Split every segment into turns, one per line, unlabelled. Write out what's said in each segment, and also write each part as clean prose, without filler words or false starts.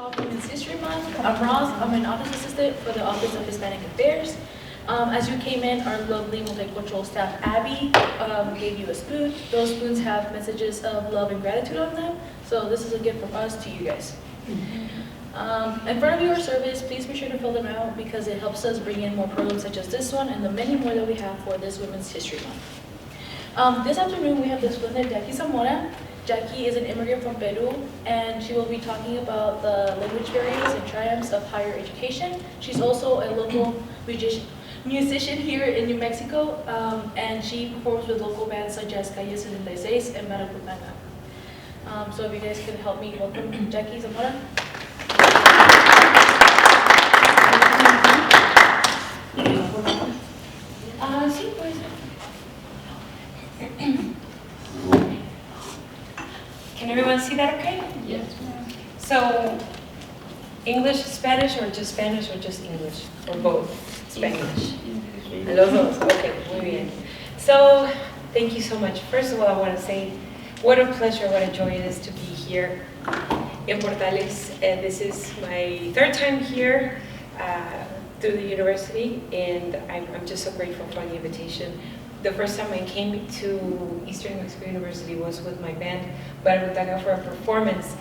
about Women's History Month. I'm Ross. I'm an office assistant for the Office of Hispanic Affairs. As you came in, our lovely multicultural staff, Abby, gave you a spoon. Those spoons have messages of love and gratitude on them. So this is a gift from us to you guys. In front of your service, please be sure to fill them out because it helps us bring in more programs such as this one and the many more that we have for this Women's History Month. This afternoon, we have the splendid Jackie Zamora. Jackie is an immigrant from Peru, and she will be talking about the language barriers and triumphs of higher education. She's also a local musician here in New Mexico, and she performs with local bands such as Calle 76 and Maracutanga. So if you guys can help me welcome Jackie Zamora. Sí, pues.
Can everyone see that okay?
Yes.
So, English, Spanish, or just English? Or both? Spanish. Los dos. Okay, muy bien. So, thank you so much. First of all, I want to say what a pleasure, what a joy it is to be here in Portales. This is my third time here through the university, and I'm just so grateful for the invitation. The first time I came to Eastern New Mexico University was with my band, Maracutanga, for a performance,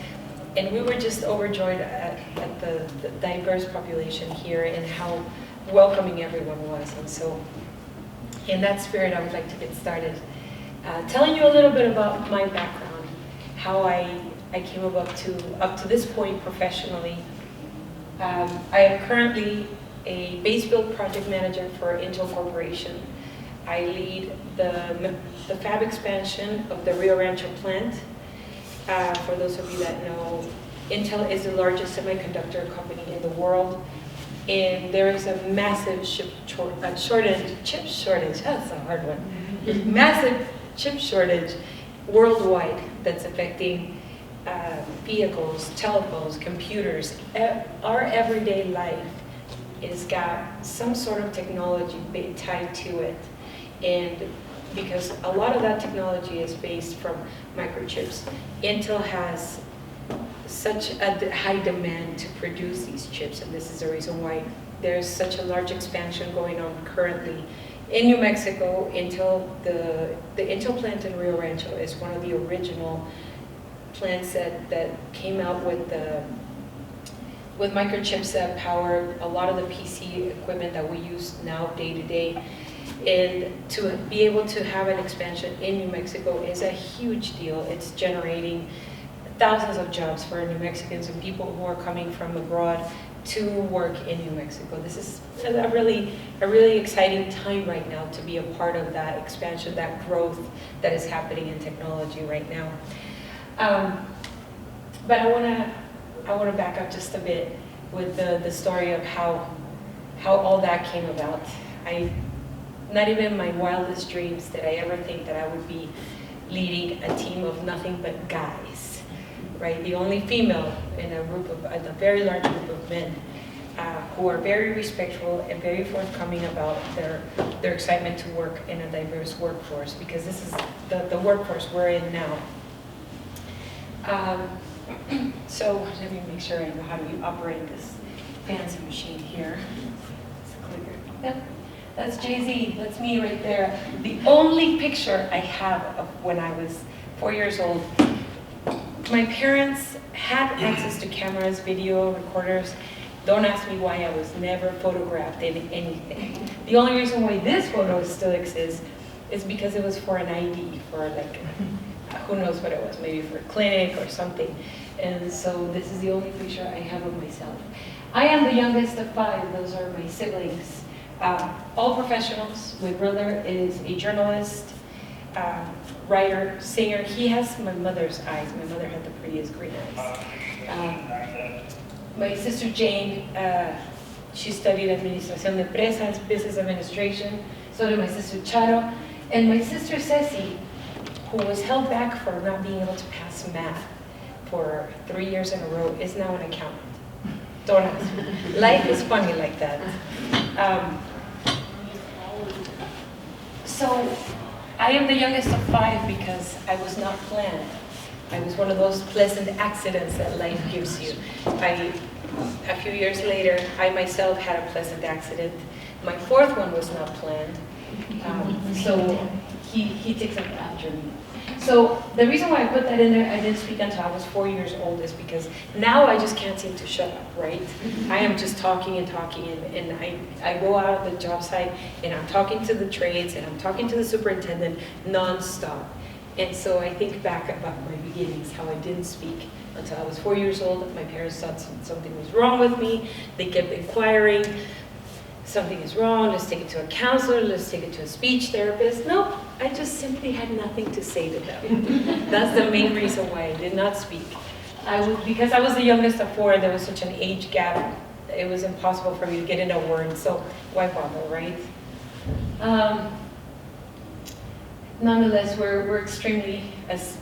and we were just overjoyed at the diverse population here and how welcoming everyone was. And so, in that spirit, I would like to get started telling you a little bit about my background, how I came up to this point professionally. I am currently a base build project manager for Intel Corporation. I lead the fab expansion of the Rio Rancho plant. For those of you that know, Intel is the largest semiconductor company in the world, and there is a massive chip shortage, that's a hard one, massive chip shortage worldwide that's affecting vehicles, telephones, computers. Our everyday life has got some sort of technology tied to it. And because a lot of that technology is based from microchips, Intel has such a high demand to produce these chips, and this is the reason why there's such a large expansion going on currently in New Mexico. The Intel plant in Rio Rancho is one of the original plants that came out with microchips that power a lot of the PC equipment that we use now day to day. And to be able to have an expansion in New Mexico is a huge deal. It's generating thousands of jobs for New Mexicans and people who are coming from abroad to work in New Mexico. This is a really exciting time right now to be a part of that expansion, that growth that is happening in technology right now. But I want to back up just a bit with the story of how all that came about. Not even in my wildest dreams did I ever think that I would be leading a team of nothing but guys, right? The only female in a very large group of men who are very respectful and very forthcoming about their excitement to work in a diverse workforce, because this is the workforce we're in now. So let me make sure I know how to operate this fancy machine here. It's a clicker. Yep. That's Jay-Z, that's me right there. The only picture I have of when I was 4 years old. My parents had access to cameras, video recorders. Don't ask me why I was never photographed in anything. The only reason why this photo still exists is because it was for an ID, for like, who knows what it was, maybe for a clinic or something. And so this is the only picture I have of myself. I am the youngest of 5, those are my siblings. All professionals. My brother is a journalist, writer, singer. He has my mother's eyes. My mother had the prettiest green eyes. My sister Jane, she studied Administración de Empresas, Business Administration. So did my sister Charo. And my sister Ceci, who was held back for not being able to pass math for 3 years in a row, is now an accountant. Don't ask me. Life is funny like that. So I am the youngest of 5 because I was not planned I was one of those pleasant accidents that life gives you. A few years later, I myself had a pleasant accident. My fourth one was not planned. So he takes up after me. So the reason why I put that in there, I didn't speak until I was 4 years old, is because now I just can't seem to shut up, right? I am just talking and talking, and I go out of the job site, and I'm talking to the trades, and I'm talking to the superintendent nonstop. And so I think back about my beginnings, how I didn't speak until I was 4 years old. My parents thought something was wrong with me. They kept inquiring. Something is wrong, let's take it to a counselor, let's take it to a speech therapist. No, I just simply had nothing to say to them. That's the main reason why I did not speak. Because I was the youngest of four, there was such an age gap, it was impossible for me to get in a word, so why bother, right? Nonetheless, we're extremely, as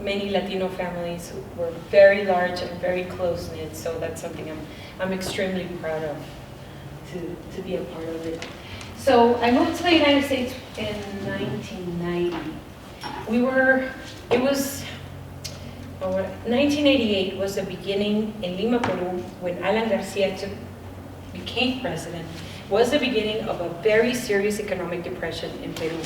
many Latino families, we're very large and very close-knit, so that's something I'm extremely proud of. To be a part of it. So I moved to the United States in 1990. 1988 was the beginning in Lima, Peru, when Alan Garcia became president, was the beginning of a very serious economic depression in Peru.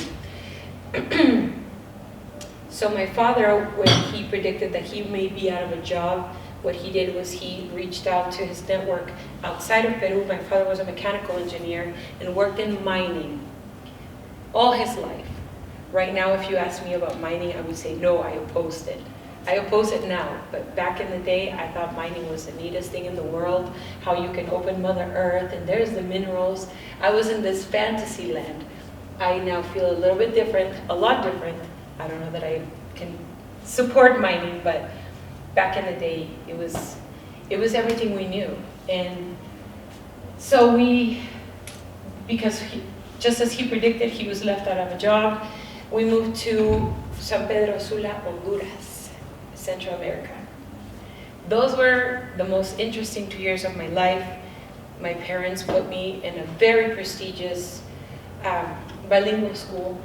So my father, when he predicted that he may be out of a job, what he did was he reached out to his network outside of Peru. My father was a mechanical engineer and worked in mining all his life. Right now, if you ask me about mining, I would say, no, I opposed it. I oppose it now, but back in the day, I thought mining was the neatest thing in the world, how you can open Mother Earth, and there's the minerals. I was in this fantasy land. I now feel a little bit different, a lot different. I don't know that I can support mining, but back in the day, it was everything we knew. And so because just as he predicted, he was left out of a job, we moved to San Pedro Sula, Honduras, Central America. Those were the most interesting 2 years of my life. My parents put me in a very prestigious bilingual school,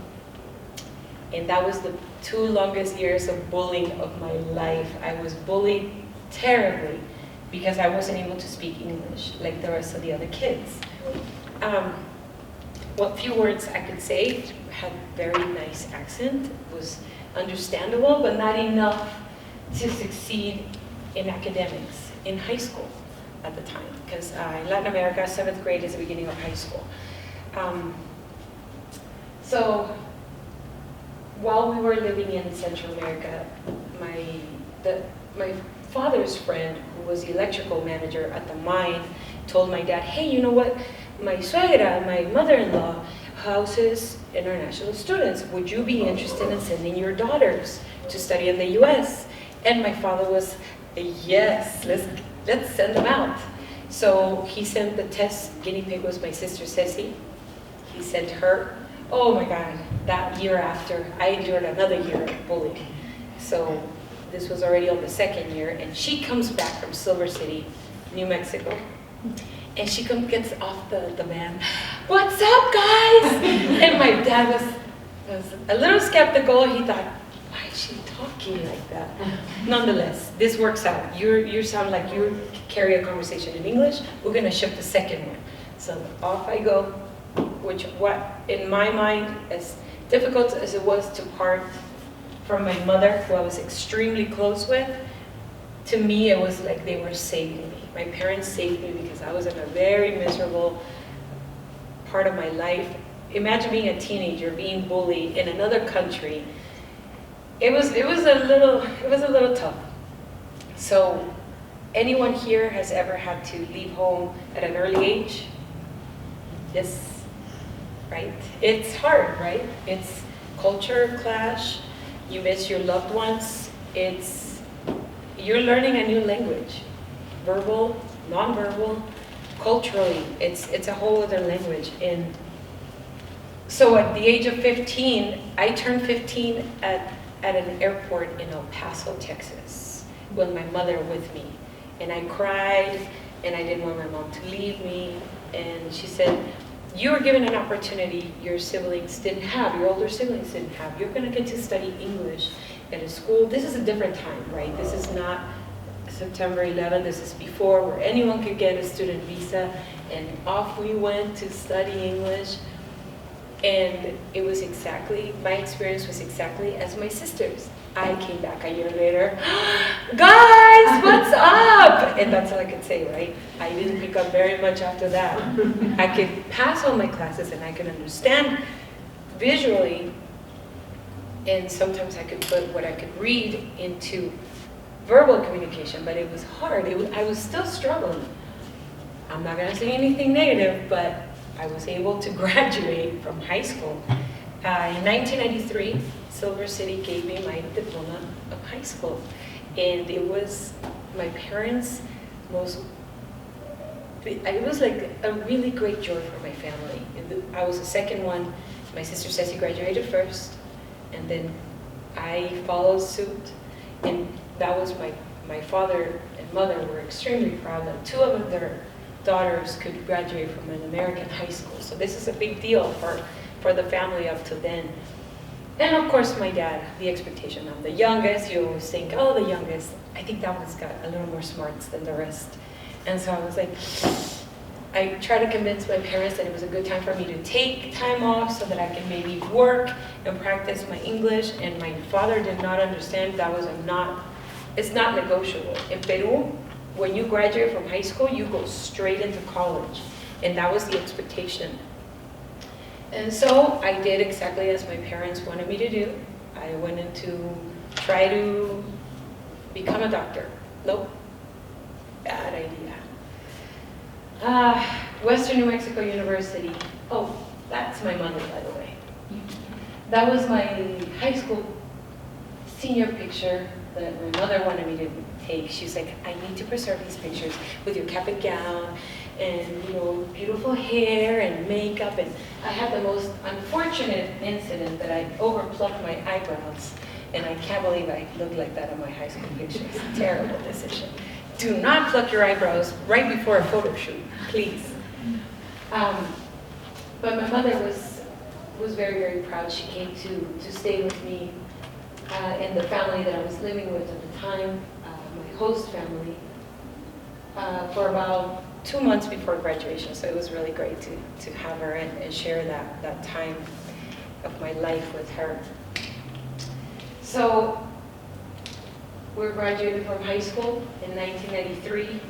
and that was the 2 longest years of bullying of my life. I was bullied terribly because I wasn't able to speak English like the rest of the other kids. What few words I could say, had very nice accent, was understandable, but not enough to succeed in academics in high school at the time, because in Latin America, 7th grade is the beginning of high school. So while we were living in Central America, my father's friend, who was the electrical manager at the mine, told my dad, hey, you know what? My suegra, my mother-in-law, houses international students. Would you be interested in sending your daughters to study in the US? And my father was, yes, let's send them out. So he sent the test. Guinea pig was my sister, Ceci. He sent her. Oh my God, that year after, I endured another year of bullying. So this was already on the 2nd year, and she comes back from Silver City, New Mexico, and she gets off the van. What's up, guys? And my dad was a little skeptical. He thought, why is she talking like that? Nonetheless, this works out. You sound like you carry a conversation in English. We're gonna ship the 2nd one. So off I go. What in my mind, as difficult as it was to part from my mother, who I was extremely close with, to me it was like they were saving me. My parents saved me because I was in a very miserable part of my life. Imagine being a teenager, being bullied in another country. It was a little tough. So anyone here has ever had to leave home at an early age? Yes. Right? It's hard, right? It's culture clash, you miss your loved ones, you're learning a new language, verbal, nonverbal, culturally, it's a whole other language. And so at the age of 15, I turned 15 at an airport in El Paso, Texas, with my mother with me. And I cried, and I didn't want my mom to leave me, and she said, you were given an opportunity your siblings didn't have, your older siblings didn't have. You're going to get to study English, at a school. This is a different time, right? This is not September 11th, this is before, where anyone could get a student visa, and off we went to study English. And it was exactly, my experience was exactly as my sister's. I came back a year later, guys, what's up? And that's all I could say, right? I didn't pick up very much after that. I could pass all my classes and I could understand visually, and sometimes I could put what I could read into verbal communication, but it was hard. I was still struggling. I'm not gonna say anything negative, but I was able to graduate from high school. In 1993, Silver City gave me my diploma of high school. And it was my parents' it was like a really great joy for my family. I was the second one. My sister Ceci graduated first, and then I followed suit. And that was my father and mother were extremely proud that two of their daughters could graduate from an American high school. So this is a big deal for the family up to then. And of course my dad, the expectation. I'm the youngest, you always think, oh, the youngest. I think that one's got a little more smarts than the rest. And so I was like, I tried to convince my parents that it was a good time for me to take time off so that I can maybe work and practice my English. And my father did not understand that it's not negotiable. In Peru, when you graduate from high school, you go straight into college. And that was the expectation. And so I did exactly as my parents wanted me to do. I went in to try to become a doctor. Nope, bad idea. Western New Mexico University. Oh, that's my mother, by the way. That was my high school senior picture that my mother wanted me to take. She's like, I need to preserve these pictures with your cap and gown and, you know, beautiful hair and makeup. And I had the most unfortunate incident that I overplucked my eyebrows, and I can't believe I looked like that in my high school pictures. Terrible decision. Do not pluck your eyebrows right before a photo shoot, please. But my mother was very, very proud. She came to stay with me in the family that I was living with at the time, my host family, for about 2 months before graduation. So it was really great to have her and share that time of my life with her. So we graduated from high school in 1993.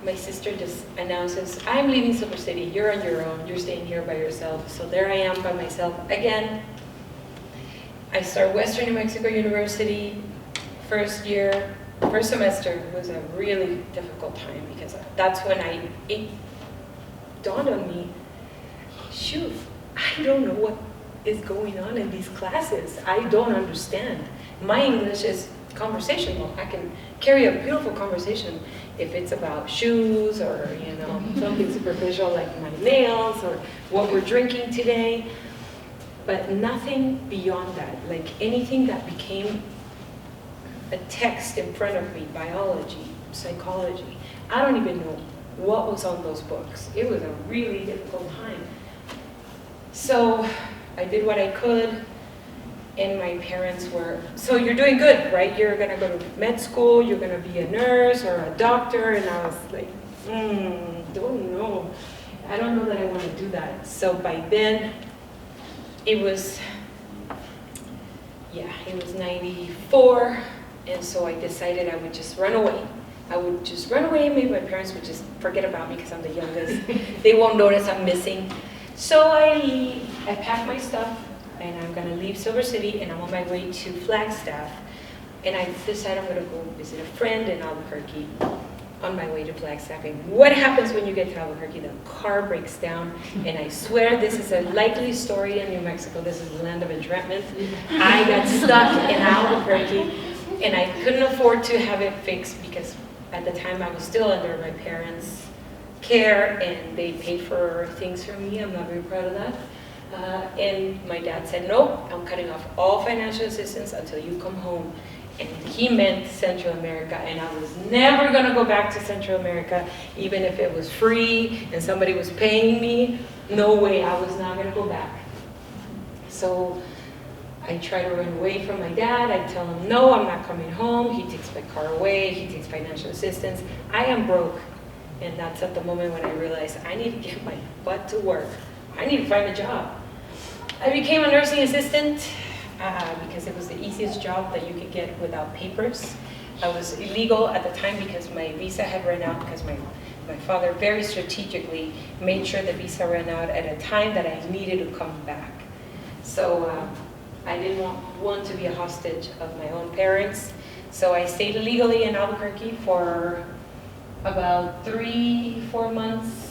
My sister just announces, I'm leaving Silver City, you're on your own, you're staying here by yourself. So there I am by myself again. I start Western New Mexico University, first semester was a really difficult time because that's when it dawned on me, shoot, I don't know what is going on in these classes. I don't understand. My English is conversational. I can carry a beautiful conversation if it's about shoes or, you know, something superficial like my nails or what we're drinking today, but nothing beyond that, like anything that became a text in front of me, biology, psychology. I don't even know what was on those books. It was a really difficult time. So I did what I could, and my parents were, so you're doing good, right? You're gonna go to med school, you're gonna be a nurse or a doctor, and I was like, don't know. I don't know that I wanna do that. So by then, it was 94, and so I decided I would just run away. I would just run away, maybe my parents would just forget about me because I'm the youngest. They won't notice I'm missing. So I packed my stuff, and I'm gonna leave Silver City, and I'm on my way to Flagstaff. And I decided I'm gonna go visit a friend in Albuquerque on my way to Flagstaff. And what happens when you get to Albuquerque? The car breaks down, and I swear this is a likely story in New Mexico. This is the land of entrapment. I got stuck in Albuquerque, and I couldn't afford to have it fixed because at the time I was still under my parents' care, and they paid for things for me. I'm not very proud of that. And my dad said, nope, I'm cutting off all financial assistance until you come home. And he meant Central America, and I was never gonna go back to Central America, even if it was free and somebody was paying me. No way, I was not gonna go back. So I try to run away from my dad. I tell him, no, I'm not coming home. He takes my car away. He takes financial assistance. I am broke. And that's at the moment when I realized I need to get my butt to work. I need to find a job. I became a nursing assistant because it was the easiest job that you could get without papers. I was illegal at the time because my visa had run out because my father very strategically made sure the visa ran out at a time that I needed to come back. So I didn't want to be a hostage of my own parents. So I stayed illegally in Albuquerque for about 3-4 months.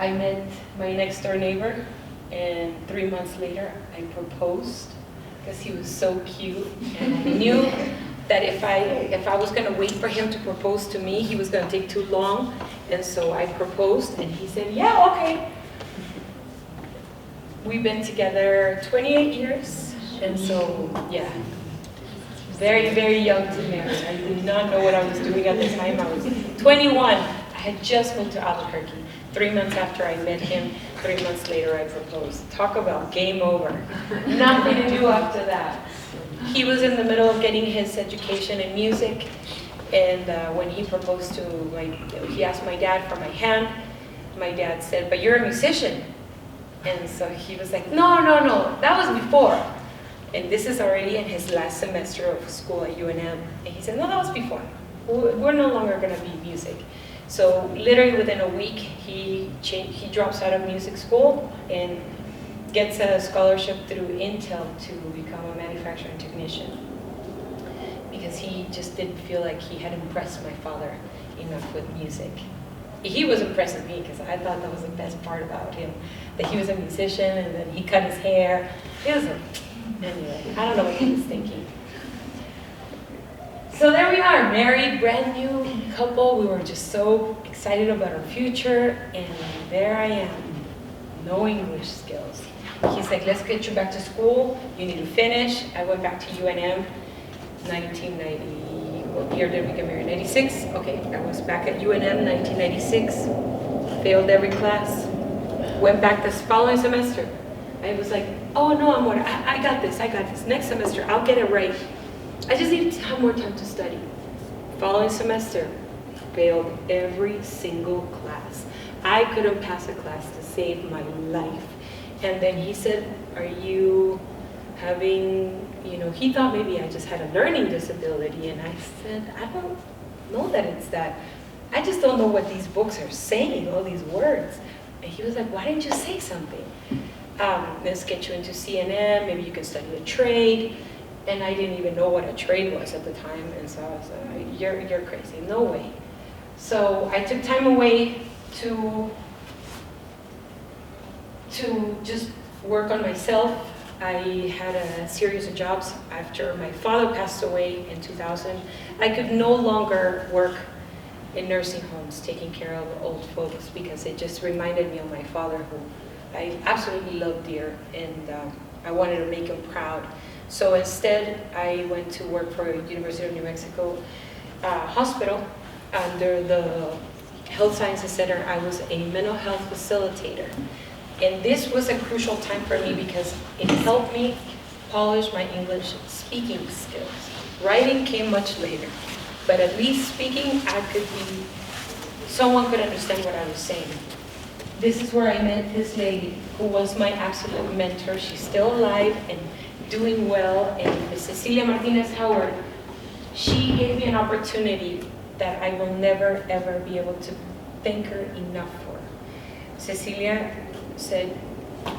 I met my next door neighbor, and 3 months later I proposed because he was so cute, and I knew that if I was going to wait for him to propose to me, he was going to take too long, and so I proposed, and he said, yeah, okay. We've been together 28 years, and so, yeah, very, very young to marry. I did not know what I was doing at the time. I was 21. I had just moved to Albuquerque. 3 months after I met him, 3 months later I proposed. Talk about game over. Nothing to do after that. He was in the middle of getting his education in music, and when he proposed he asked my dad for my hand. My dad said, but you're a musician. And so he was like, no, that was before. And this is already in his last semester of school at UNM. And he said, no, that was before. We're no longer going to be music. So literally within a week, he drops out of music school and gets a scholarship through Intel to become a manufacturing technician, because he just didn't feel like he had impressed my father enough with music. He was impressing me because I thought that was the best part about him, that he was a musician and then he cut his hair. Anyway, I don't know what he was thinking. So there we are, married, brand new couple. We were just so excited about our future, and there I am, no English skills. He's like, let's get you back to school. You need to finish. I went back to UNM, 1990. What year did we get married? 96? Okay, I was back at UNM, 1996. Failed every class. Went back this following semester. I was like, oh no, Zamora, I got this. Next semester, I'll get it right. I just need to have more time to study. Following semester, failed every single class. I couldn't pass a class to save my life. And then he said, are you having, he thought maybe I just had a learning disability. And I said, I don't know that it's that. I just don't know what these books are saying, all these words. And he was like, why didn't you say something? Let's get you into CNM, maybe you can study a trade. And I didn't even know what a trade was at the time, and so I was like, you're crazy, no way. So I took time away to just work on myself. I had a series of jobs after my father passed away in 2000. I could no longer work in nursing homes taking care of old folks because it just reminded me of my father, who I absolutely loved dear, and I wanted to make him proud. So instead, I went to work for University of New Mexico hospital under the Health Sciences Center. I was a mental health facilitator. And this was a crucial time for me because it helped me polish my English speaking skills. Writing came much later, but at least speaking, someone could understand what I was saying. This is where I met this lady who was my absolute mentor. She's still alive and doing well, and Ms. Cecilia Martinez Howard. She gave me an opportunity that I will never ever be able to thank her enough for. Cecilia said,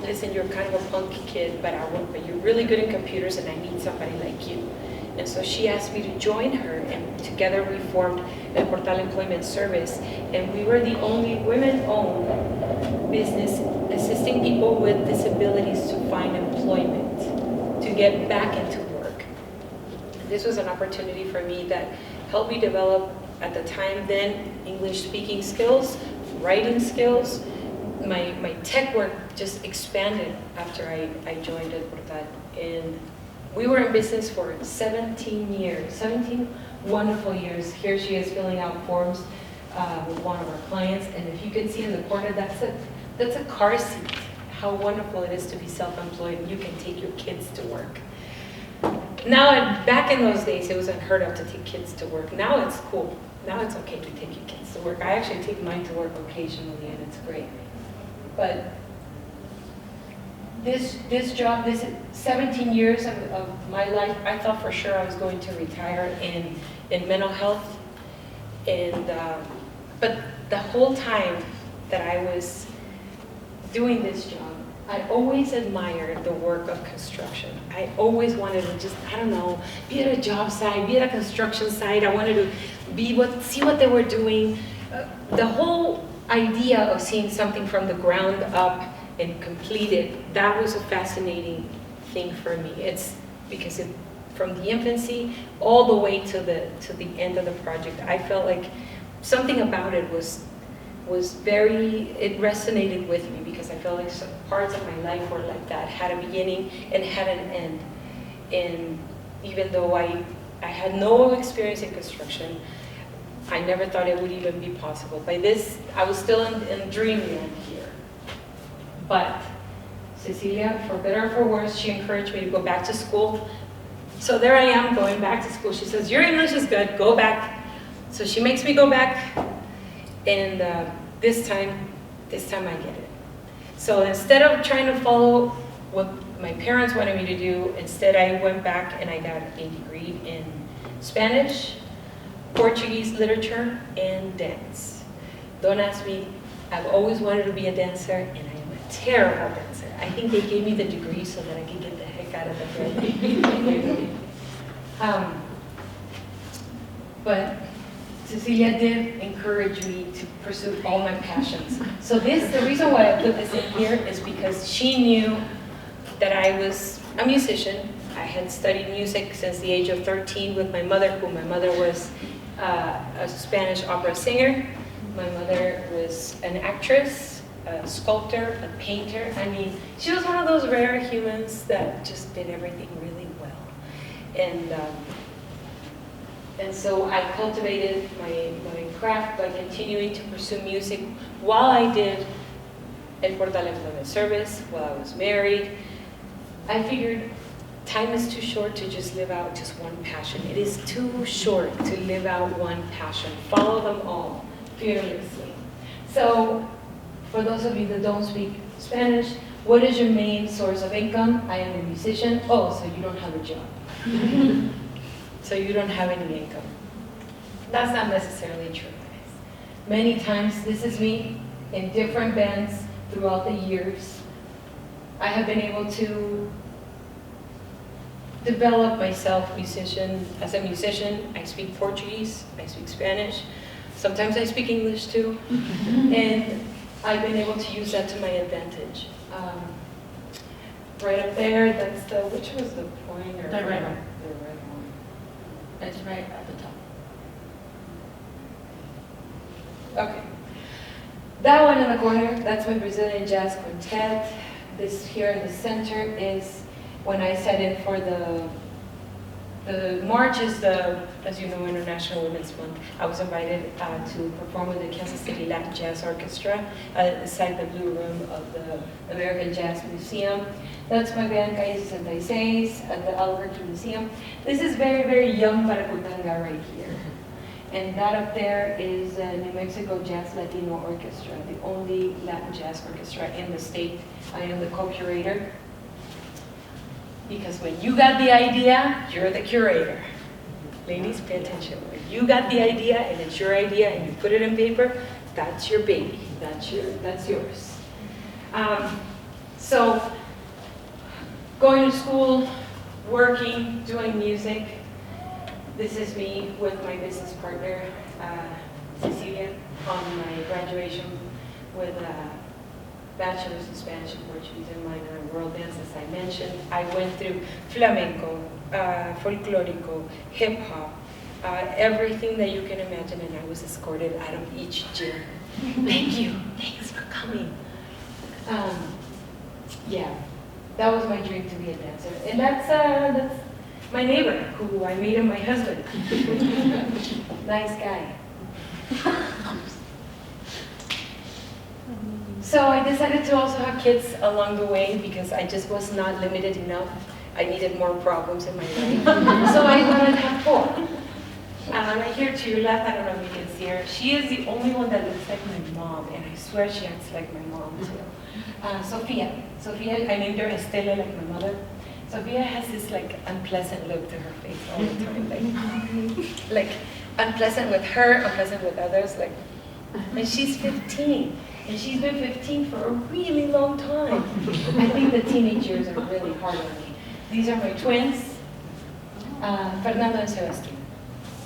listen, you're kind of a punky kid, but you're really good in computers and I need somebody like you. And so she asked me to join her, and together we formed El Portal Employment Service, and we were the only women-owned business assisting people with disabilities to find employment, to get back into work. This was an opportunity for me that helped me develop, at the time then, English speaking skills, writing skills. My tech work just expanded after I joined El Portal. And we were in business for 17 years, 17 wonderful years. Here she is filling out forms with one of our clients. And if you can see in the corner, that's a car seat. how wonderful it is to be self-employed and you can take your kids to work. Now, back in those days, it was unheard of to take kids to work. Now it's cool. Now it's okay to take your kids to work. I actually take mine to work occasionally, and it's great. But this job, this 17 years of my life, I thought for sure I was going to retire in mental health. And but the whole time that I was doing this job, I always admired the work of construction. I always wanted to just, I don't know, be at a job site, be at a construction site. I wanted to see what they were doing. The whole idea of seeing something from the ground up and completed, that was a fascinating thing for me. It's because from the infancy all the way to the end of the project, I felt like something about it was it resonated with me, because I felt like some parts of my life were like that, had a beginning and had an end. And even though I had no experience in construction, I never thought it would even be possible. By this, I was still in dreamland here. But Cecilia, for better or for worse, she encouraged me to go back to school. So there I am going back to school. She says, your English is good, go back. So she makes me go back, and this time I get it. So instead of trying to follow what my parents wanted me to do, instead I went back and I got a degree in Spanish, Portuguese literature, and dance. Don't ask me, I've always wanted to be a dancer, and I am a terrible dancer. I think they gave me the degree so that I could get the heck out of the bed. But Cecilia did encourage me to pursue all my passions. So the reason why I put this in here is because she knew that I was a musician. I had studied music since the age of 13 with my mother, my mother was a Spanish opera singer. My mother was an actress, a sculptor, a painter. I mean, she was one of those rare humans that just did everything really well. And so I cultivated my craft by continuing to pursue music while I did El Portal Employment Service, while I was married. I figured time is too short to just live out just one passion. It is too short to live out one passion. Follow them all fearlessly. So for those of you that don't speak Spanish, what is your main source of income? I am a musician. Oh, so you don't have a job. So you don't have any income. That's not necessarily true, guys. Many times, this is me in different bands throughout the years. I have been able to develop myself as a musician. I speak Portuguese, I speak Spanish. Sometimes I speak English too. And I've been able to use that to my advantage. Right up there, that's which was the pointer?
The red one.
The red one.
It's right at the top.
Okay. That one in the corner, that's my Brazilian Jazz Quintet. This here in the center is when I sat in for the March is as you know, International Women's Month. I was invited to perform with the Kansas City Latin Jazz Orchestra inside the Blue Room of the American Jazz Museum. That's my band, Calle 66, at the Albuquerque Museum. This is very, very young Paracutanga right here. And that up there is New Mexico Jazz Latino Orchestra, the only Latin jazz orchestra in the state. I am the co-curator. Because when you got the idea, you're the curator. Ladies, pay attention. When you got the idea and it's your idea and you put it in paper, that's your baby. That's yours. So, going to school, working, doing music. This is me with my business partner, Cecilia, on my graduation with a bachelor's in Spanish and Portuguese and minor in world dance, as I mentioned. I went through flamenco, folklorico, hip hop, everything that you can imagine, and I was escorted out of each gym. Thank you, thanks for coming. Yeah, that was my dream, to be a dancer. And that's my neighbor, who I made him my husband. Nice guy. So I decided to also have kids along the way because I just was not limited enough. I needed more problems in my life. So I wanted to have 4. Right here to your left, I don't know if you can see her. She is the only one that looks like my mom, and I swear she acts like my mom too. Sophia. Sophia, I named her Estela like my mother. Sophia has this like unpleasant look to her face all the time, like unpleasant with her, unpleasant with others. Like, and she's 15, and she's been 15 for a really long time. I think the teenage years are really hard on me. These are my twins, Fernando and Sebastian.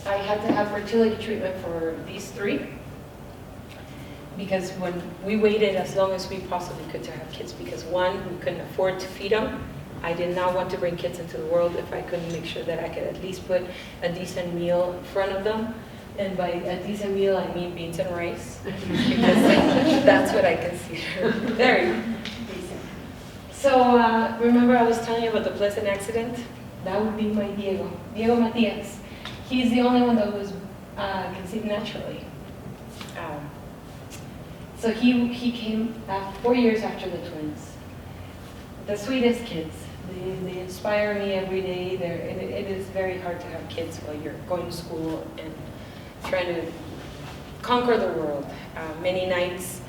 I had to have fertility treatment for these 3 because when we waited as long as we possibly could to have kids, because 1, we couldn't afford to feed them. I did not want to bring kids into the world if I couldn't make sure that I could at least put a decent meal in front of them. And by a decent meal, I mean beans and rice, because that's what I consider very decent. So remember I was telling you about the pleasant accident? That would be my Diego Matias. He's the only one that was conceived naturally. So he came 4 years after the twins. The sweetest kids. They inspire me every day. It is very hard to have kids while you're going to school and trying to conquer the world. Many nights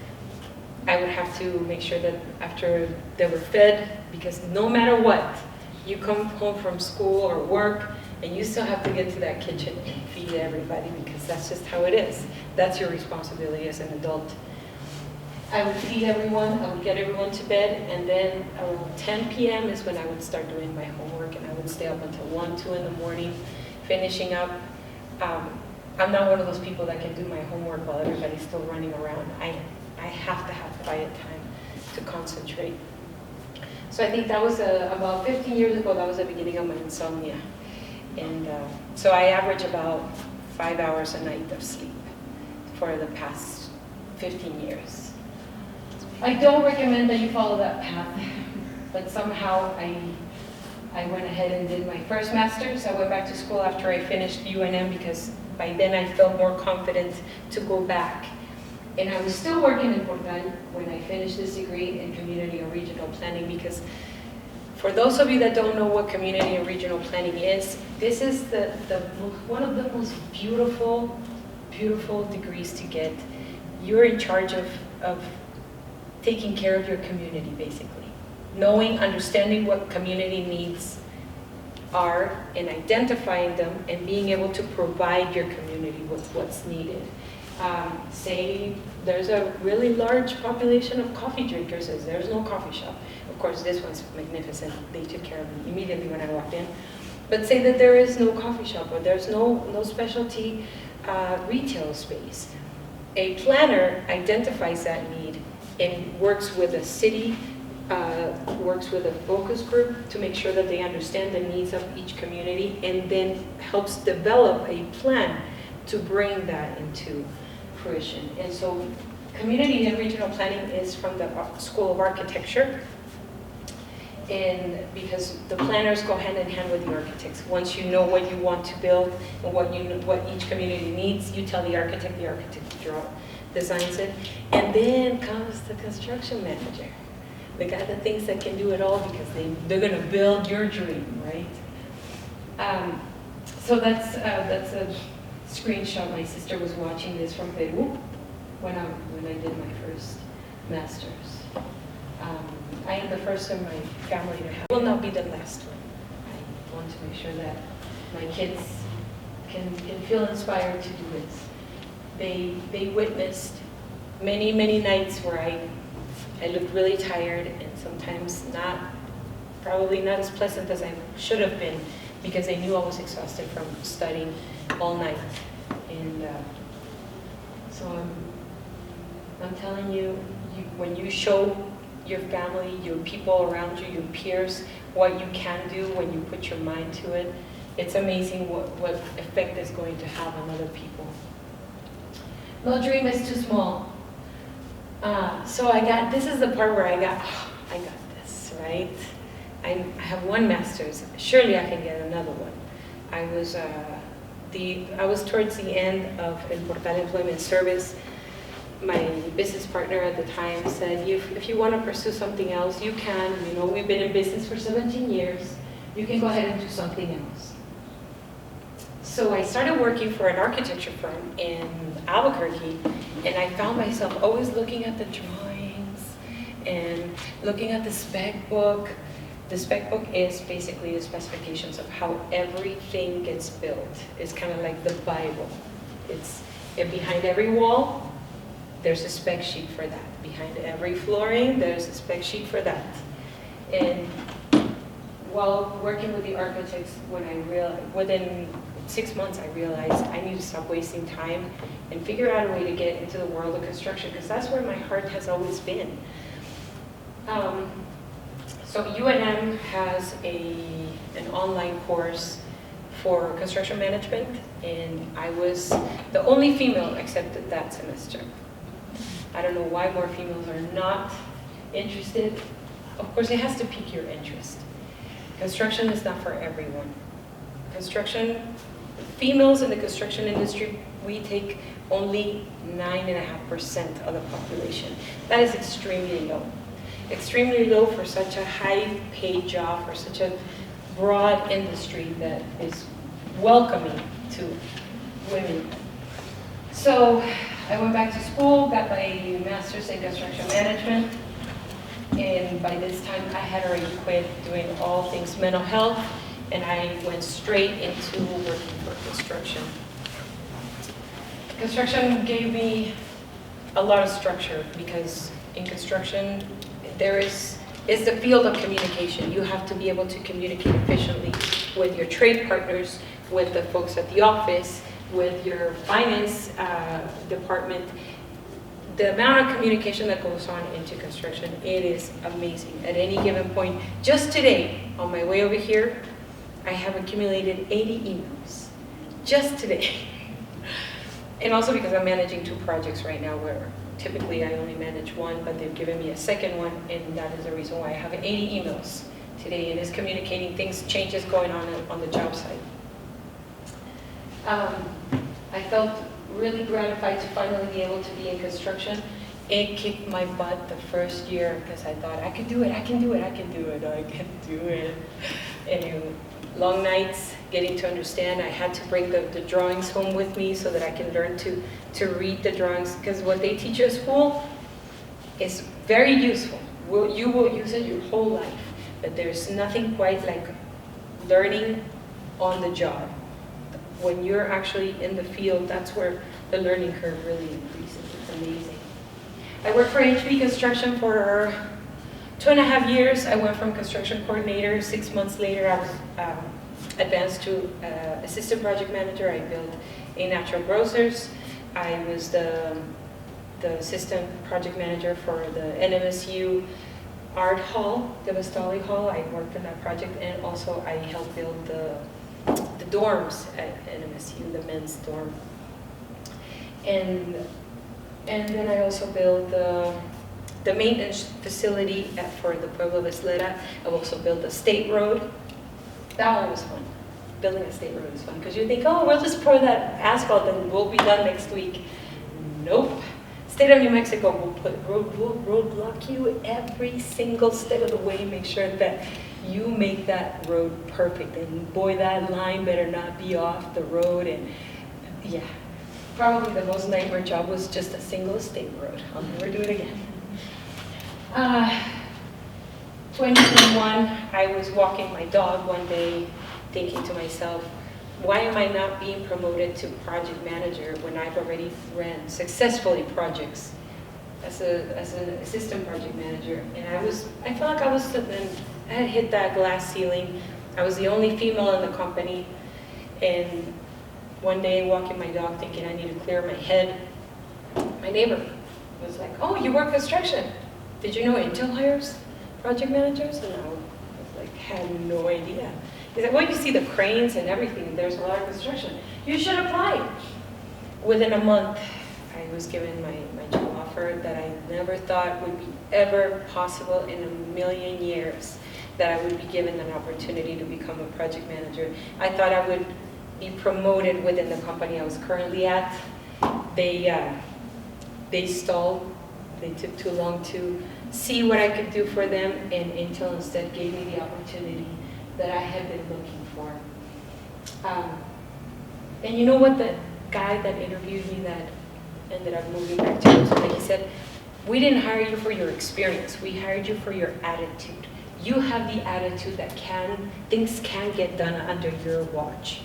I would have to make sure that after they were fed, because no matter what, you come home from school or work, and you still have to get to that kitchen and feed everybody, because that's just how it is. That's your responsibility as an adult. I would feed everyone, I would get everyone to bed, and then around 10 p.m. is when I would start doing my homework, and I would stay up until 1, 2 in the morning, finishing up. I'm not one of those people that can do my homework while everybody's still running around. I have to have quiet time to concentrate. So I think that was about 15 years ago, that was the beginning of my insomnia. And so I average about 5 hours a night of sleep for the past 15 years. I don't recommend that you follow that path, but somehow I went ahead and did my first master's. I went back to school after I finished UNM because by then I felt more confident to go back. And I was still working in Portal when I finished this degree in community and regional planning, because for those of you that don't know what community and regional planning is, this is one of the most beautiful degrees to get. You're in charge of taking care of your community, basically. Knowing, understanding what community needs are and identifying them and being able to provide your community with what's needed. Say there's a really large population of coffee drinkers, there's no coffee shop. Of course, this one's magnificent. They took care of me immediately when I walked in. But say that there is no coffee shop or there's no specialty retail space. A planner identifies that need and works with a city, works with a focus group to make sure that they understand the needs of each community, and then helps develop a plan to bring that into fruition. And so community and regional planning is from the School of Architecture, and because the planners go hand in hand with the architects. Once you know what you want to build and what each community needs, you tell the architect designs it, and then comes the construction manager, the guy that thinks that can do it all because they're going to build your dream, right? So that's a screenshot. My sister was watching this from Peru when I did my first master's. I am the first in my family to have. Will not be the last one. I want to make sure that my kids can feel inspired to do this. They witnessed many nights where I looked really tired and sometimes probably not as pleasant as I should have been, because they knew I was exhausted from studying all night. And so I'm telling you, when you show your family, your people around you, your peers, what you can do when you put your mind to it, it's amazing what effect it's going to have on other people. No dream is too small. So this is the part where I got this, right? I have one master's, surely I can get another one. I was towards the end of El Portal Employment Service, my business partner at the time said, if you want to pursue something else, you can. You know, we've been in business for 17 years. You can go ahead and do something else. So I started working for an architecture firm in Albuquerque, and I found myself always looking at the drawings and looking at the spec book. The spec book is basically the specifications of how everything gets built. It's kind of like the Bible. And behind every wall, there's a spec sheet for that. Behind every flooring, there's a spec sheet for that. And while working with the architects, within 6 months, I realized I need to stop wasting time and figure out a way to get into the world of construction, because that's where my heart has always been. So UNM has an online course for construction management, and I was the only female accepted that semester. I don't know why more females are not interested. Of course, it has to pique your interest. Construction is not for everyone. Females in the construction industry, we take only 9.5% of the population. That is extremely low. Extremely low for such a high-paid job, for such a broad industry that is welcoming to women. So I went back to school, got my master's in construction management, and by this time I had already quit doing all things mental health, and I went straight into working for construction. Construction gave me a lot of structure, because in construction it's the field of communication. You have to be able to communicate efficiently with your trade partners, with the folks at the office, with your finance department. The amount of communication that goes on into construction, it is amazing. At any given point, just today, on my way over here, I have accumulated 80 emails, just today. And also because I'm managing 2 projects right now, where typically I only manage 1, but they've given me a second one, and that is the reason why I have 80 emails today, and it's communicating things, changes going on the job site. I felt really gratified to finally be able to be in construction. It kicked my butt the first year, because I thought, I can do it, I can do it, I can do it, I can do it. And long nights, getting to understand. I had to bring the drawings home with me so that I can learn to read the drawings, because what they teach you at school is very useful. You will use it your whole life, but there's nothing quite like learning on the job. When you're actually in the field, that's where the learning curve really increases. It's amazing. I worked for HP Construction for 2.5 years. I went from construction coordinator. 6 months later, I was advanced to assistant project manager. I built a natural grocers. I was the assistant project manager for the NMSU art hall, the Vestali Hall. I worked on that project, and also I helped build the dorms at NMSU, the men's dorm. And then I also built the maintenance facility for the Pueblo de Isleta. I also built a state road. That one was fun. Building a state road is fun, because you think, oh, we'll just pour that asphalt and we'll be done next week. Nope. State of New Mexico will roadblock you every single step of the way, make sure that you make that road perfect. And boy, that line better not be off the road. And yeah, probably the most nightmare job was just a single state road. I'll never do it again. 2021, I was walking my dog one day, thinking to myself, why am I not being promoted to project manager when I've already ran successfully projects as an assistant project manager? And I felt like I had hit that glass ceiling. I was the only female in the company. And one day, walking my dog, thinking I need to clear my head, my neighbor was like, oh, you work construction. Did you know Intel hires project managers? And I was like, had no idea. He said, well, you see the cranes and everything. There's a lot of construction. You should apply. Within a month, I was given my job offer that I never thought would be ever possible in a million years, that I would be given an opportunity to become a project manager. I thought I would be promoted within the company I was currently at. they stalled. They took too long to see what I could do for them, and Intel instead gave me the opportunity that I had been looking for. And you know what, the guy that interviewed me that ended up moving back to Arizona, he said, we didn't hire you for your experience, we hired you for your attitude. You have the attitude that things can get done under your watch.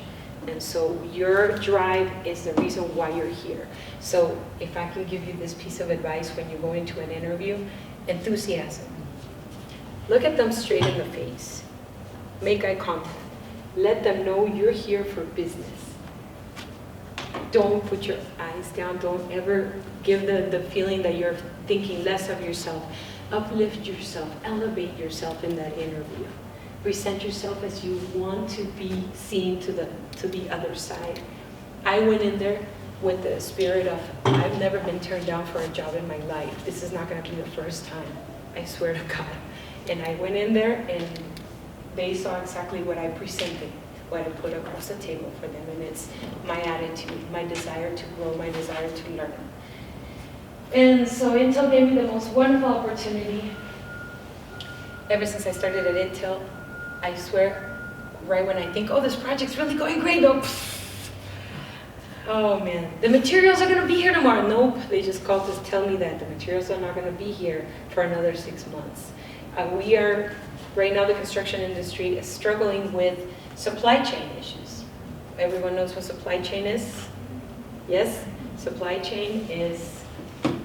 And so your drive is the reason why you're here. So if I can give you this piece of advice when you go into an interview, enthusiasm. Look at them straight in the face. Make eye contact. Let them know you're here for business. Don't put your eyes down. Don't ever give the feeling that you're thinking less of yourself. Uplift yourself. Elevate yourself in that interview. Present yourself as you want to be seen to the other side. I went in there with the spirit of, I've never been turned down for a job in my life. This is not going to be the first time. I swear to God. And I went in there and they saw exactly what I presented, what I put across the table for them. And it's my attitude, my desire to grow, my desire to learn. And so Intel gave me the most wonderful opportunity. Ever since I started at Intel, I swear, right when I think, oh, this project's really going great, though. Oh man, the materials are gonna be here tomorrow. Nope, they just called to tell me that the materials are not gonna be here for another 6 months. We are, right now the construction industry is struggling with supply chain issues. Everyone knows what supply chain is? Yes, supply chain is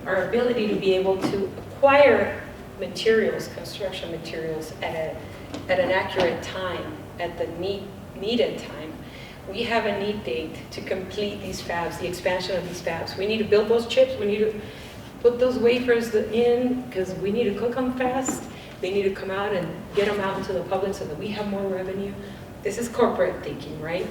our ability to be able to acquire materials, construction materials at an accurate time, at the needed time. We have a need date to complete these fabs, the expansion of these fabs. We need to build those chips, we need to put those wafers in, because we need to cook them fast. They need to come out and get them out into the public so that we have more revenue. This is corporate thinking, right?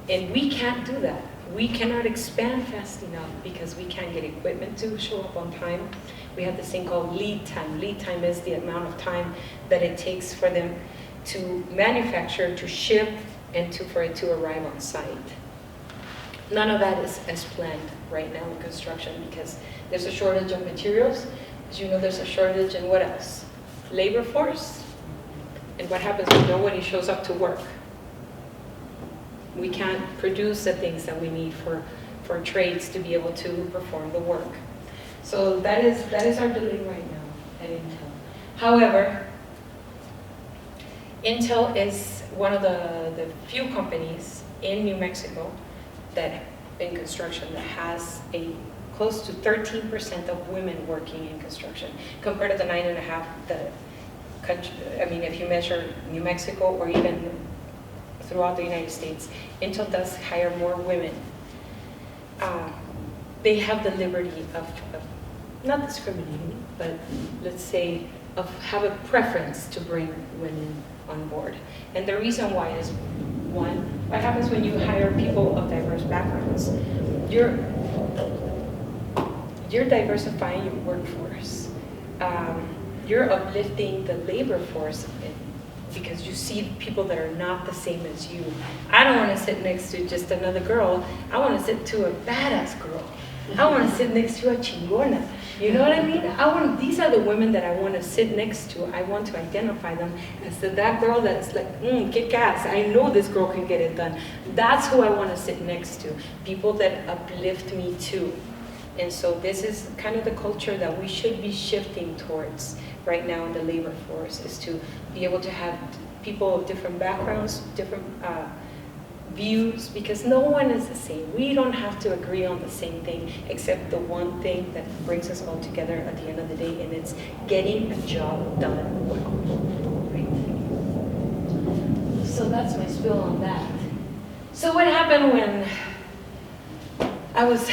And we can't do that. We cannot expand fast enough because we can't get equipment to show up on time. We have this thing called lead time. Lead time is the amount of time that it takes for them to manufacture, to ship, and for it to arrive on site. None of that is as planned right now in construction because there's a shortage of materials. As you know, there's a shortage in what else? Labor force. And what happens when nobody shows up to work? We can't produce the things that we need for trades to be able to perform the work. So that is our delay right now at Intel. However, Intel is one of the few companies in New Mexico that in construction that has a close to 13% of women working in construction compared to the 9.5% the country. I mean, if you measure New Mexico or even throughout the United States, Intel does hire more women. They have the liberty of not discriminating, but let's say have a preference to bring women on board. And the reason why is, one, what happens when you hire people of diverse backgrounds? You're diversifying your workforce. You're uplifting the labor force because you see people that are not the same as you. I don't want to sit next to just another girl. I want to sit to a badass girl. I want to sit next to a chingona. You know what I mean? These are the women that I want to sit next to. I want to identify them as that girl that's like, kick ass. I know this girl can get it done. That's who I want to sit next to. People that uplift me too. And so this is kind of the culture that we should be shifting towards right now in the labor force, is to be able to have people of different backgrounds, different views, because no one is the same. We don't have to agree on the same thing, except the one thing that brings us all together at the end of the day, and it's getting a job done well. Right? So that's my spiel on that. So what happened when I was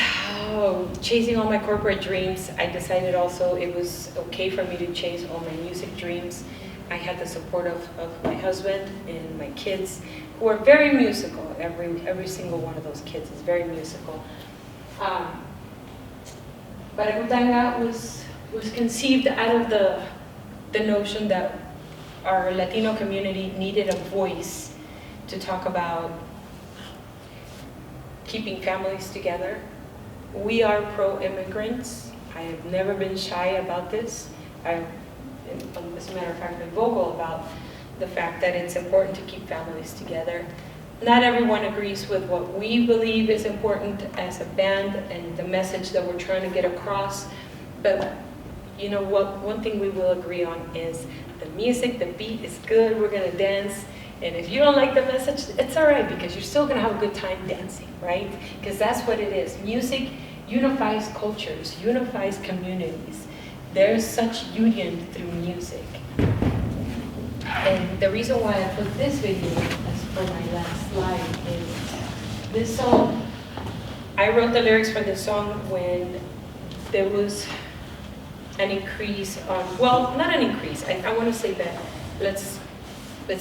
chasing all my corporate dreams? I decided also it was okay for me to chase all my music dreams. I had the support of my husband and my kids, who are very musical. Every single one of those kids is very musical. Baragutanga was conceived out of the notion that our Latino community needed a voice to talk about keeping families together. We are pro-immigrants. I have never been shy about this. As a matter of fact, been vocal about the fact that it's important to keep families together. Not everyone agrees with what we believe is important as a band and the message that we're trying to get across, but you know what, one thing we will agree on is the music, the beat is good, we're gonna dance, and if you don't like the message, it's all right, because you're still gonna have a good time dancing, right? Because that's what it is. Music unifies cultures, unifies communities. There's such union through music. And the reason why I put this video as for my last slide is this song, I wrote the lyrics for this song when there was an increase on, well, not an increase, I want to say that, let's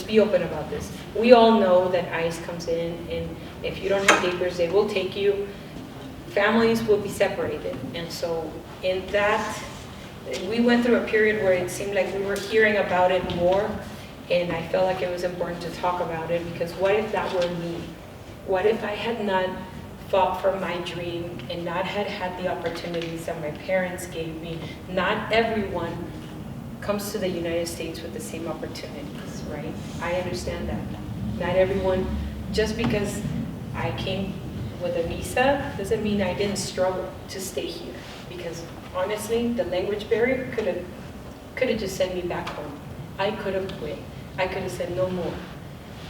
be open about this. We all know that ICE comes in, and if you don't have papers, they will take you. Families will be separated, and so in that, we went through a period where it seemed like we were hearing about it more, and I felt like it was important to talk about it, because what if that were me? What if I had not fought for my dream and not had the opportunities that my parents gave me? Not everyone comes to the United States with the same opportunities, right? I understand that. Not everyone, just because I came with a visa doesn't mean I didn't struggle to stay here, because honestly, the language barrier could have just sent me back home. I could have quit. I could have said no more.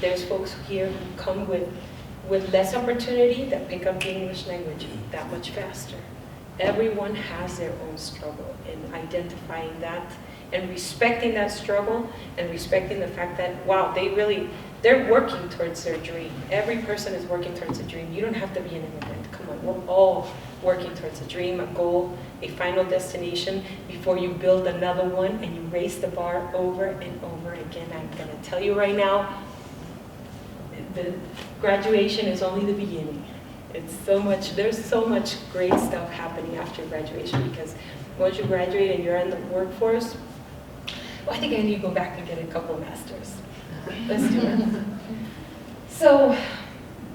There's folks here who come with less opportunity that pick up the English language that much faster. Everyone has their own struggle, and identifying that and respecting that struggle and respecting the fact that, wow, they're working towards their dream. Every person is working towards a dream. You don't have to be an immigrant. Come on, we're all working towards a dream, a goal, a final destination before you build another one and you raise the bar over and over again. I'm gonna tell you right now, the graduation is only the beginning. There's so much great stuff happening after graduation, because once you graduate and you're in the workforce, well, I think I need to go back and get a couple masters. Let's do it. So,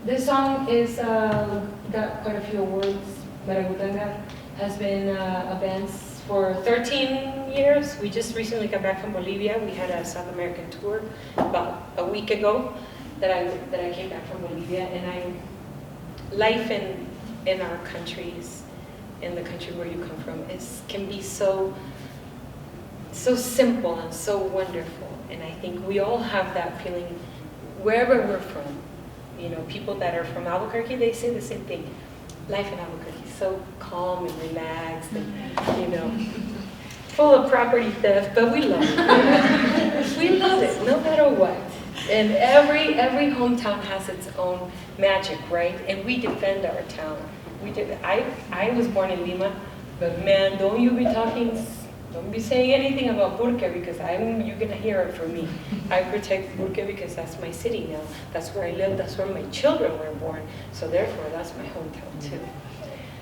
this song is got quite a few awards. Maragutanga has been a band for 13 years. We just recently got back from Bolivia. We had a South American tour about a week ago that I came back from Bolivia, and life in our countries, in the country where you come from, can be so simple and so wonderful. And I think we all have that feeling wherever we're from. You know, people that are from Albuquerque, they say the same thing. Life in Albuquerque is so calm and relaxed, and, you know, full of property theft, but we love it. We love it, no matter what. And every hometown has its own magic, right? And we defend our town. I was born in Lima, but man, don't be saying anything about Burque, because you're gonna hear it from me. I protect Burque because that's my city now. That's where I live, that's where my children were born. So therefore, that's my hometown too.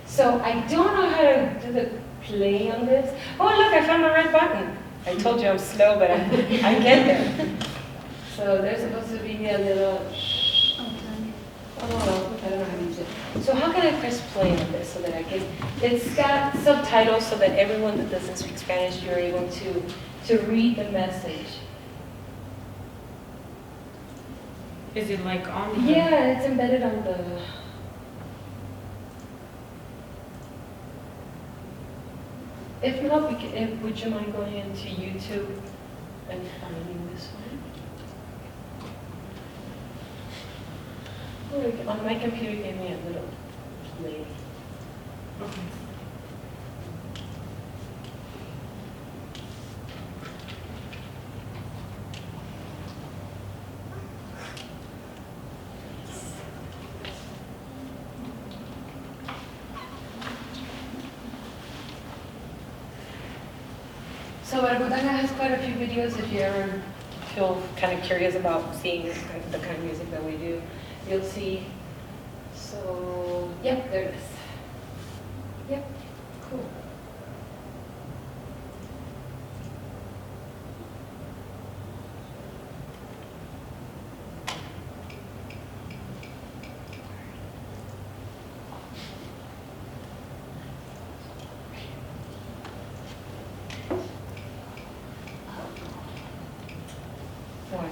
So I don't know how to do the play on this. Oh look, I found the red button. I told you I'm slow, but I get there. So there's supposed to be a little, oh, I don't know how to use it. So how can I press play on this so that it's got subtitles so that everyone that doesn't speak Spanish, you're able to read the message.
Is it like on the...
Yeah, it's embedded on the... If not, would you mind going into YouTube and finding this one? On my computer, it gave me a little play.
Okay.
So Maragutanga has quite a few videos. If you ever feel kind of curious about seeing the kind of music that we do, you'll see. So, yep, there it is. Yep, cool.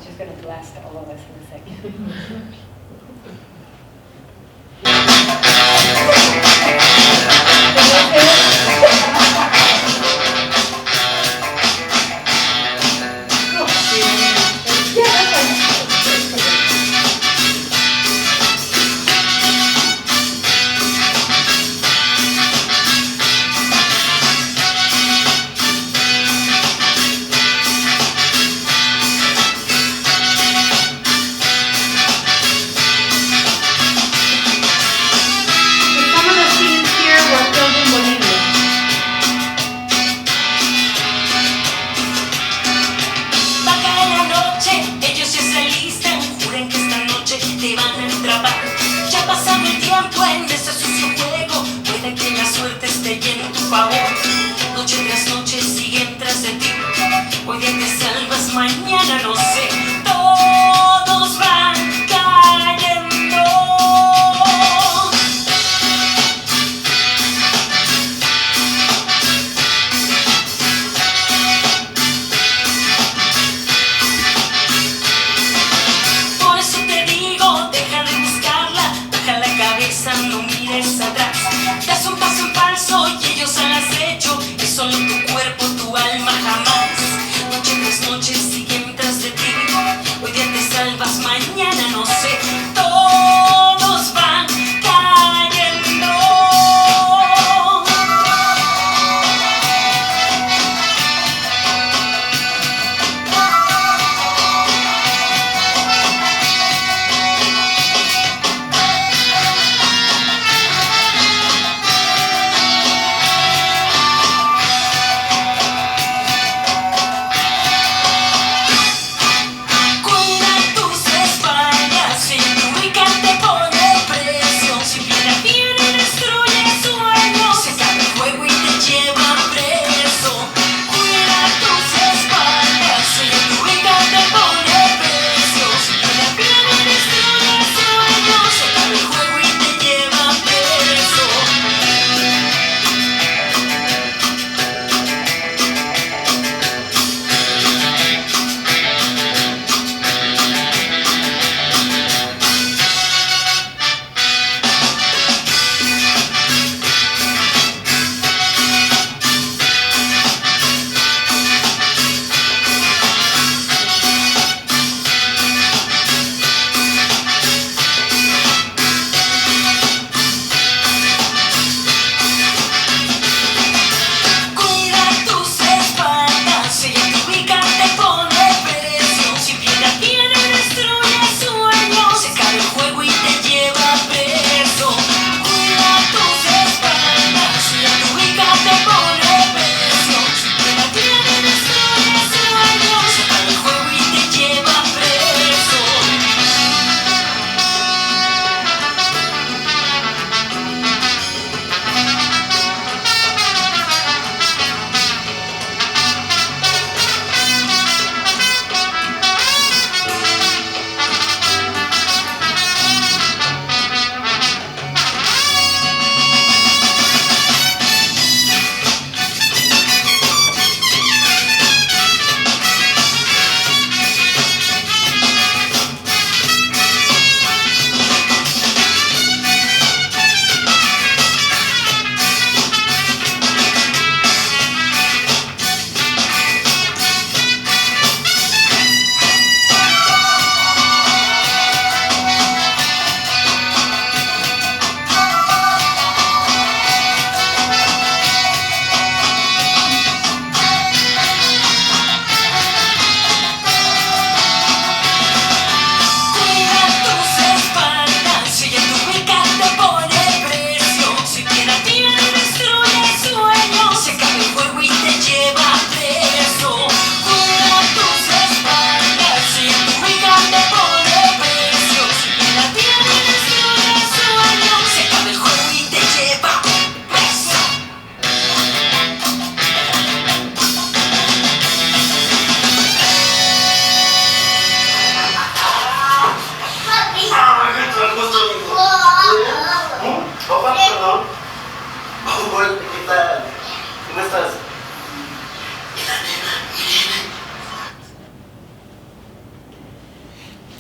He's just going to blast all of us in a second.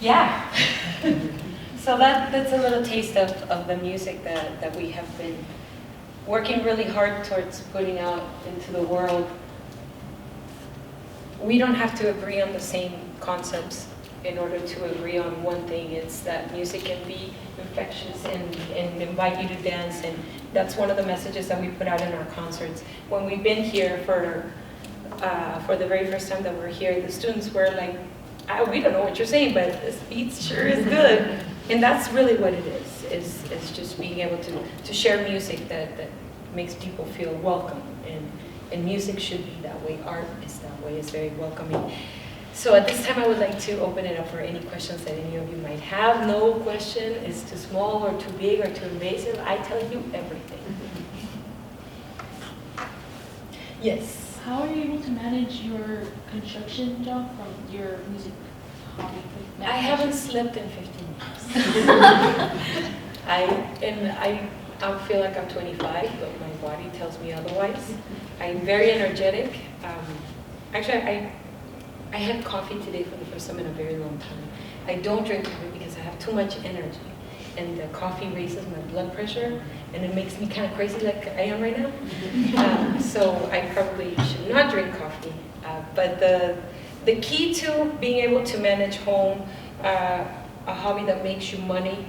Yeah. So that's a little taste of the music that we have been working really hard towards putting out into the world. We don't have to agree on the same concepts in order to agree on one thing. It's that music can be infectious and invite you to dance, and that's one of the messages that we put out in our concerts. When we've been here for the very first time that we're here, the students were like, we don't know what you're saying, but this beat sure is good. And that's really what it is just being able to share music that makes people feel welcome. And music should be that way. Art is that way. It's very welcoming. So at this time, I would like to open it up for any questions that any of you might have. No question is too small or too big or too invasive. I tell you everything. Yes.
How are you able to manage your construction job from your music hobby?
I haven't slept in 15 years. I feel like I'm 25, but my body tells me otherwise. I'm very energetic. Actually, I had coffee today for the first time in a very long time. I don't drink coffee because I have too much energy. And the coffee raises my blood pressure, and it makes me kind of crazy like I am right now. So I probably should not drink coffee. But the key to being able to manage home, a hobby that makes you money,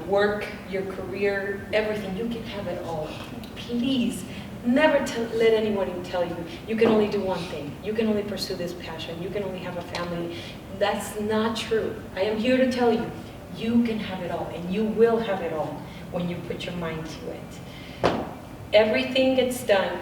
work, your career, everything, you can have it all. Please, never let anyone tell you, you can only do one thing. You can only pursue this passion. You can only have a family. That's not true. I am here to tell you, you can have it all, and you will have it all when you put your mind to it. Everything gets done,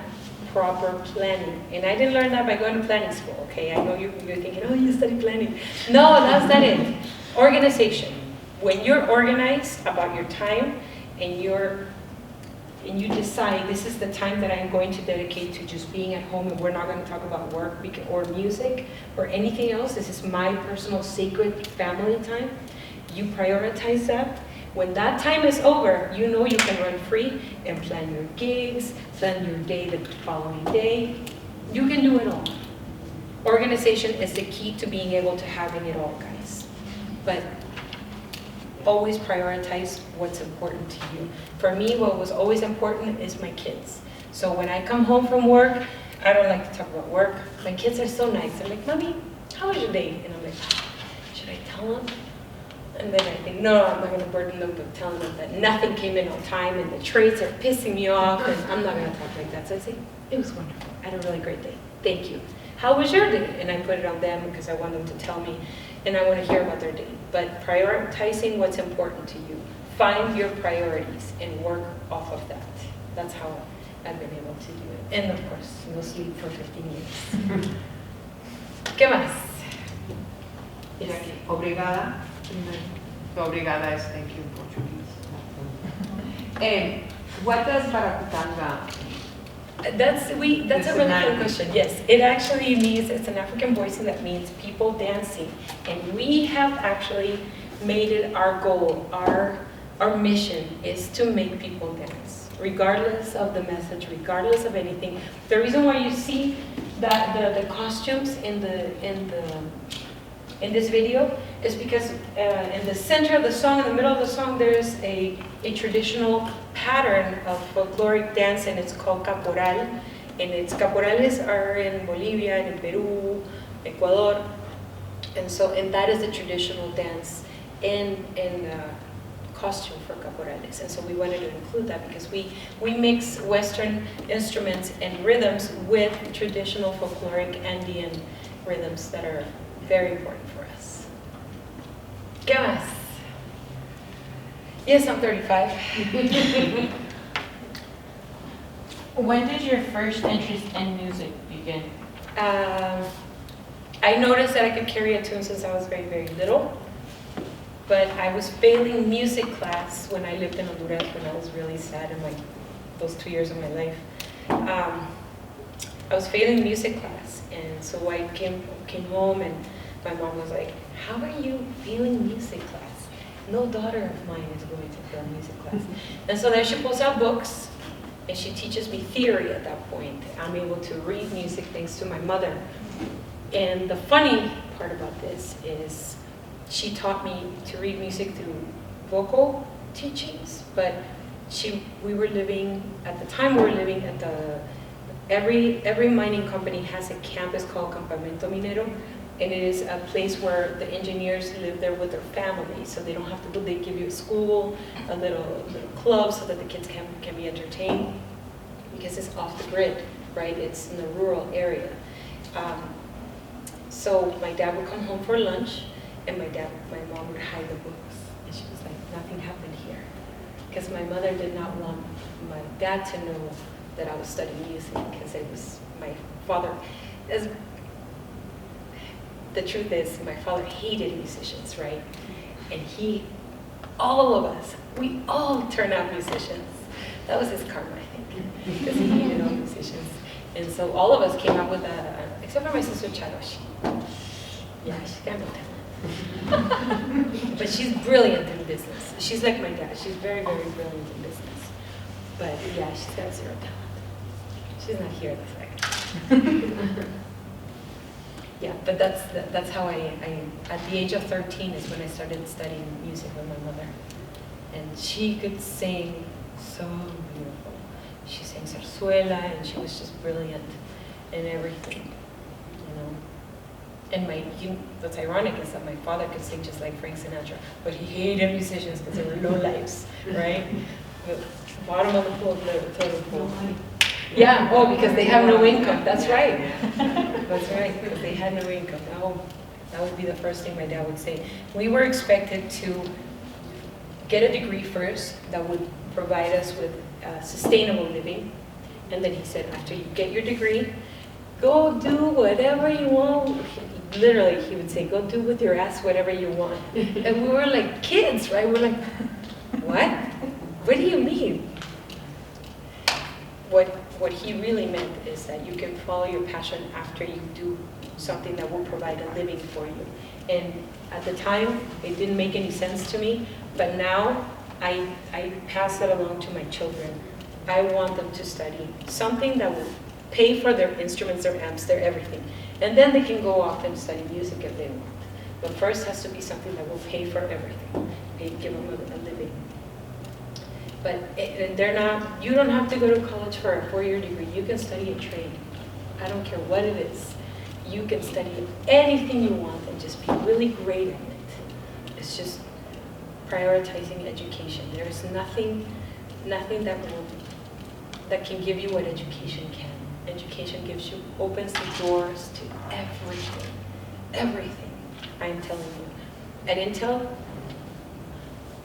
proper planning. And I didn't learn that by going to planning school, okay? I know you're thinking, oh, you study planning. No, that's not it. Organization. When you're organized about your time and you decide this is the time that I'm going to dedicate to just being at home and we're not going to talk about work or music or anything else, this is my personal sacred family time, you prioritize that. When that time is over, you know you can run free and plan your gigs, plan your day the following day. You can do it all. Organization is the key to being able to having it all, guys. But always prioritize what's important to you. For me, what was always important is my kids. So when I come home from work, I don't like to talk about work. My kids are so nice. They're like, Mommy, how was your day? And I'm like, should I tell them? And then I think, no, I'm not going to burden them with telling them that nothing came in on time and the trades are pissing me off, and I'm not going to talk like that. So I say, it was wonderful. I had a really great day. Thank you. How was your day? And I put it on them because I want them to tell me, and I want to hear about their day. But prioritizing what's important to you. Find your priorities and work off of that. That's how I've been able to do it. And of course, no sleep for 15 years. ¿Qué más?
Jackie, obrigada. Obrigada is thank you in Portuguese. What does Barakutanga?
That's a really good question. Yes, it actually means, it's an African voicing that means people dancing. And we have actually made it our goal, our mission is to make people dance, regardless of the message, regardless of anything. The reason why you see that the costumes in this video is because in the center of the song, in the middle of the song, there's a traditional pattern of folkloric dance, and it's called caporal. And caporales are in Bolivia, and in Peru, Ecuador, and that is the traditional dance in costume for caporales. And so we wanted to include that because we mix Western instruments and rhythms with traditional folkloric Andean rhythms that are very important for us. ¿Qué más? Yes, I'm 35.
When did your first interest in music begin?
I noticed that I could carry a tune since I was very, very little. But I was failing music class when I lived in Honduras, when I was really sad in those 2 years of my life. I was failing music class, and so I came home, and my mom was like, how are you failing music class? No daughter of mine is going to fail music class. And so then she pulls out books, and she teaches me theory at that point. I'm able to read music thanks to my mother. And the funny part about this is she taught me to read music through vocal teachings, but we were living, at the time we were living at every mining company has a campus called Campamento Minero, and it is a place where the engineers live there with their families, so they don't have to, they give you a school, a little club so that the kids can be entertained, because it's off the grid, right? It's in the rural area. So my dad would come home for lunch, and my mom would hide the books, and she was like, nothing happened here. Because my mother did not want my dad to know that I was studying music, because it was my father. The truth is, my father hated musicians, right? And all of us, we all turned out musicians. That was his karma, I think, because he hated all musicians. And so all of us came out with except for my sister Charoshi. Yeah, she's got no talent. But she's brilliant in business. She's like my dad. She's very, very brilliant in business. But yeah, she's got zero talent. She's not here this second. Yeah, but that's how at the age of 13 is when I started studying music with my mother. And she could sing so beautiful. She sang zarzuela, and she was just brilliant in everything, you know. And what's ironic is that my father could sing just like Frank Sinatra, but he hated musicians because they were low lives, right? The bottom of the pool, the total pool. Yeah, oh, because they have no income. That's right. That's right, because they had no income. That would be the first thing my dad would say. We were expected to get a degree first that would provide us with sustainable living. And then he said, after you get your degree, go do whatever you want. Literally, he would say, go do with your ass whatever you want. And we were like kids, right? We're like, what? What do you mean? What he really meant is that you can follow your passion after you do something that will provide a living for you. And at the time, it didn't make any sense to me, but now I pass it along to my children. I want them to study something that will pay for their instruments, their amps, their everything. And then they can go off and study music if they want. But first has to be something that will pay for everything, give them a living. But you don't have to go to college for a 4-year degree. You can study a trade. I don't care what it is. You can study anything you want and just be really great at it. It's just prioritizing education. There is nothing that can give you what education can. Education opens the doors to everything. Everything, I'm telling you. At Intel,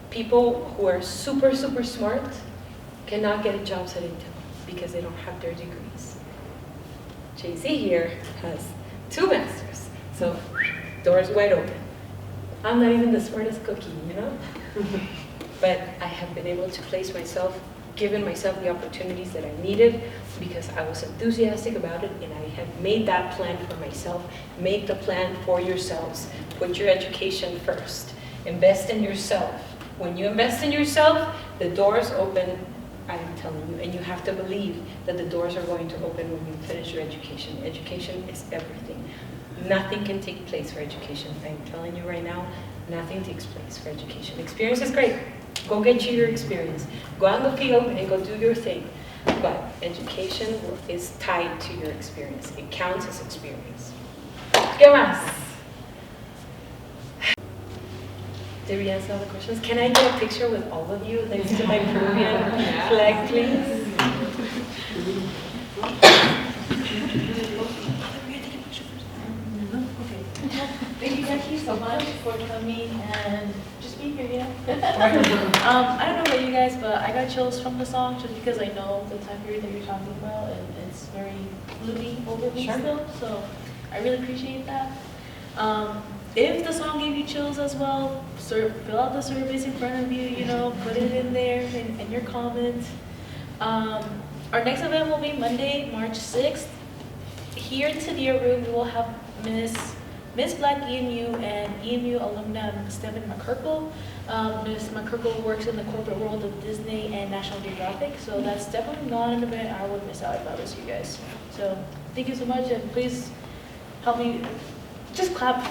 people who are super, super smart cannot get jobs at Intel because they don't have their degrees. Jay-Z here has 2 masters, so doors wide open. I'm not even the smartest cookie, you know? But I have been able to place myself, given myself the opportunities that I needed because I was enthusiastic about it, and I have made that plan for myself. Make the plan for yourselves. Put your education first. Invest in yourself. When you invest in yourself, the doors open, I'm telling you, and you have to believe that the doors are going to open when you finish your education. Education is everything. Nothing can take place for education. I'm telling you right now, nothing takes place for education. Experience is great. Go get you your experience. Go out in the field and go do your thing. But education is tied to your experience. It counts as experience. ¿Qué más? Did we answer all the questions? Can I get a picture with all of you next to my Peruvian flag, please?
Thank you guys so much for coming and just being here, I don't know about you guys, but I got chills from the song just because I know the time period that you're talking about, and it's very gloomy over me still, so I really appreciate that. If the song gave you chills as well, fill out the surveys in front of you, you know, put it in there in your comments. Our next event will be Monday, March 6th. Here in Tadia Room, we will have Miss Black EMU and EMU alumna Stephen McCurkle. Ms. McCurkle works in the corporate world of Disney and National Geographic, so that's definitely not an event I would miss out if I was you guys. So thank you so much, and please help me, just clap.